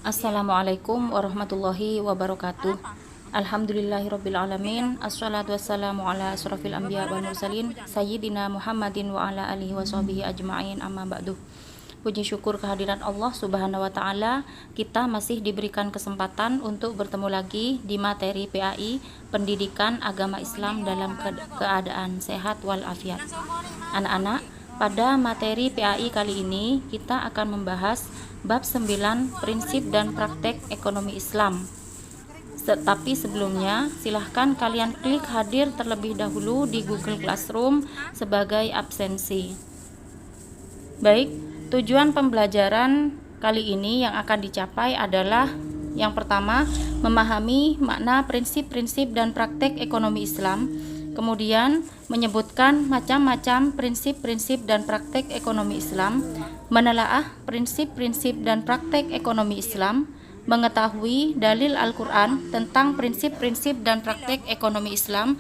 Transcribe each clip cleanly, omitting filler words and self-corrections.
Assalamualaikum warahmatullahi wabarakatuh. Alhamdulillahirabbil alamin. Assalatu wassalamu ala asrofil anbiya wal mursalin sayyidina Muhammadin wa ala alihi washabihi ajmain, amma ba'du. Puji syukur kehadiran Allah Subhanahu wa taala, kita masih diberikan kesempatan untuk bertemu lagi di materi PAI Pendidikan Agama Islam dalam keadaan sehat walafiat. Anak-anak, pada materi PAI kali ini kita akan membahas bab 9 prinsip dan praktek ekonomi Islam. Tetapi sebelumnya, silahkan kalian klik hadir terlebih dahulu di Google Classroom sebagai absensi. Baik, tujuan pembelajaran kali ini yang akan dicapai adalah yang pertama, memahami makna prinsip-prinsip dan praktek ekonomi Islam. Kemudian, menyebutkan macam-macam prinsip-prinsip dan praktek ekonomi Islam, menelaah prinsip-prinsip dan praktek ekonomi Islam, mengetahui dalil Al-Quran tentang prinsip-prinsip dan praktek ekonomi Islam,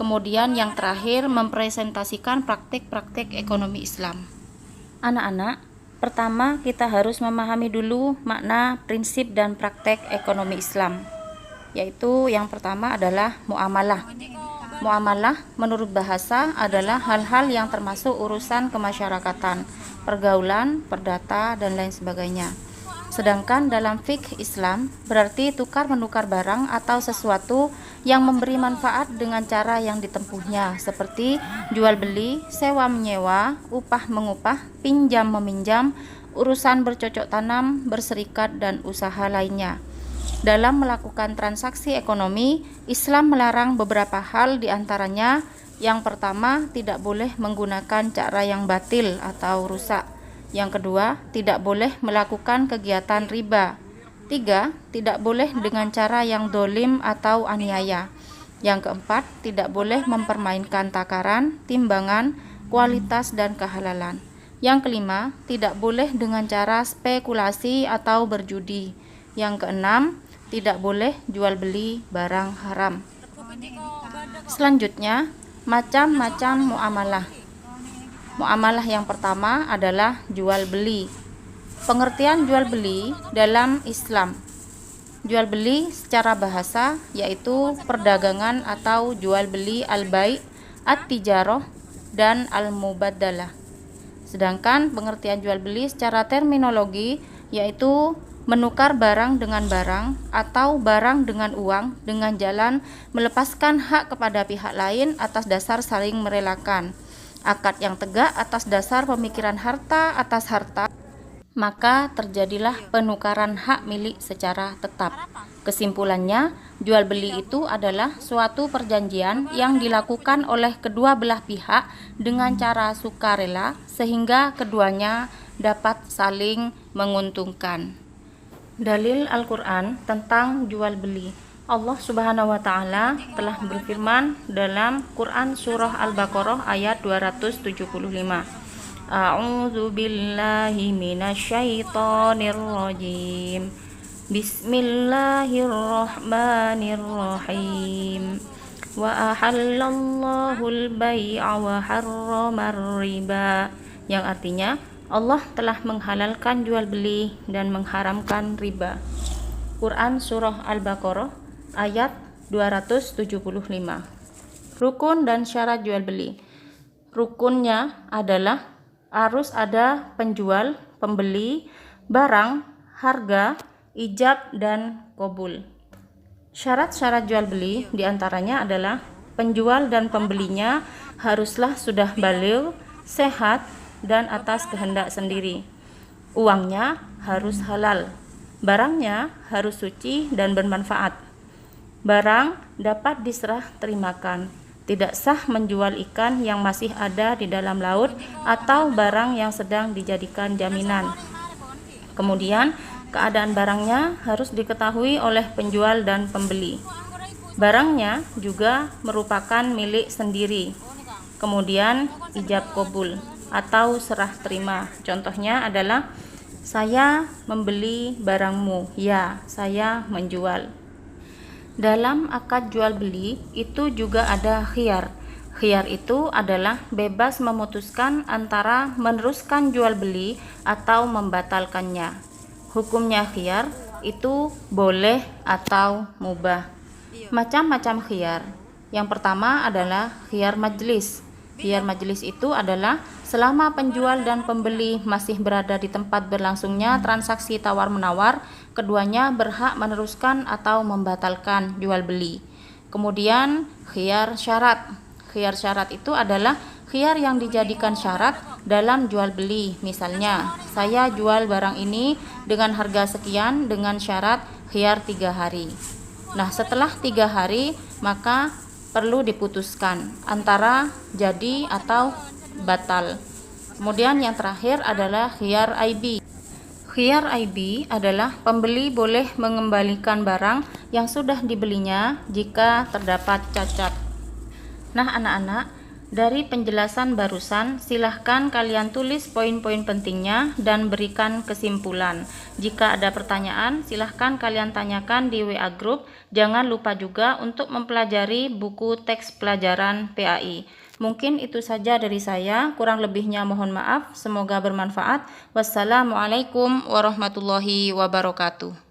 kemudian yang terakhir mempresentasikan praktek-praktek ekonomi Islam. Anak-anak, pertama kita harus memahami dulu makna prinsip dan praktek ekonomi Islam, yaitu yang pertama adalah muamalah. Muamalah menurut bahasa adalah hal-hal yang termasuk urusan kemasyarakatan, pergaulan, perdata, dan lain sebagainya. Sedangkan dalam fikih Islam berarti tukar-menukar barang atau sesuatu yang memberi manfaat dengan cara yang ditempuhnya, seperti jual beli, sewa menyewa, upah mengupah, pinjam meminjam, urusan bercocok tanam, berserikat, dan usaha lainnya. Dalam melakukan transaksi ekonomi, Islam melarang beberapa hal, diantaranya yang pertama, tidak boleh menggunakan cara yang batil atau rusak. Yang kedua, tidak boleh melakukan kegiatan riba. 3. Tidak boleh dengan cara yang dolim atau aniaya. Yang keempat, tidak boleh mempermainkan takaran, timbangan, kualitas, dan kehalalan. Yang kelima, tidak boleh dengan cara spekulasi atau berjudi. Yang keenam, tidak boleh jual beli barang haram. Selanjutnya, macam-macam muamalah. Muamalah yang pertama adalah jual beli. Pengertian jual beli dalam Islam. Jual beli secara bahasa yaitu perdagangan atau jual beli al-bai', at-tijarah, dan al-mubaddalah. Sedangkan pengertian jual beli secara terminologi yaitu menukar barang dengan barang atau barang dengan uang dengan jalan melepaskan hak kepada pihak lain atas dasar saling merelakan. Akad yang tegak atas dasar pemikiran harta atas harta, maka terjadilah penukaran hak milik secara tetap. Kesimpulannya, jual beli itu adalah suatu perjanjian yang dilakukan oleh kedua belah pihak dengan cara sukarela sehingga keduanya dapat saling menguntungkan. Dalil Al-Quran tentang jual beli. Allah Subhanahu wa taala telah berfirman dalam Quran surah Al-Baqarah ayat 275. A'udzu billahi minasyaitonir rajim. Bismillahirrahmanirrahim. Wa ahallallahu al-bai'a wa harramar riba. Yang artinya Allah telah menghalalkan jual beli dan mengharamkan riba. Quran surah Al-Baqarah ayat 275. Rukun dan syarat jual beli. Rukunnya adalah harus ada penjual, pembeli, barang, harga, ijab, dan qabul. Syarat-syarat jual beli diantaranya adalah penjual dan pembelinya haruslah sudah baligh, sehat, dan atas kehendak sendiri. Uangnya harus halal. Barangnya harus suci dan bermanfaat. Barang dapat diserah terimakan. Tidak sah menjual ikan yang masih ada di dalam laut atau barang yang sedang dijadikan jaminan. Kemudian, keadaan barangnya harus diketahui oleh penjual dan pembeli. Barangnya juga merupakan milik sendiri. Kemudian, ijab qabul atau serah terima. Contohnya adalah saya membeli barangmu, ya, saya menjual. Dalam akad jual beli itu juga ada khiyar. Khiyar itu adalah bebas memutuskan antara meneruskan jual beli atau membatalkannya. Hukumnya khiyar itu boleh atau mubah. Macam-macam khiyar. Yang pertama adalah khiyar majlis. Khiyar majlis itu adalah selama penjual dan pembeli masih berada di tempat berlangsungnya transaksi tawar-menawar, keduanya berhak meneruskan atau membatalkan jual beli. Kemudian khiyar syarat. Khiyar syarat itu adalah khiyar yang dijadikan syarat dalam jual beli. Misalnya, saya jual barang ini dengan harga sekian dengan syarat khiyar 3 hari. Nah, setelah 3 hari maka perlu diputuskan antara jadi atau batal. Kemudian yang terakhir adalah khiyar aibi. Khiyar aibi adalah pembeli boleh mengembalikan barang yang sudah dibelinya jika terdapat cacat. Nah anak-anak, dari penjelasan barusan silahkan kalian tulis poin-poin pentingnya dan berikan kesimpulan. Jika ada pertanyaan silahkan kalian tanyakan di WA Group. Jangan lupa juga untuk mempelajari buku teks pelajaran PAI. Mungkin itu saja dari saya, kurang lebihnya mohon maaf. Semoga bermanfaat. Wassalamualaikum warahmatullahi wabarakatuh.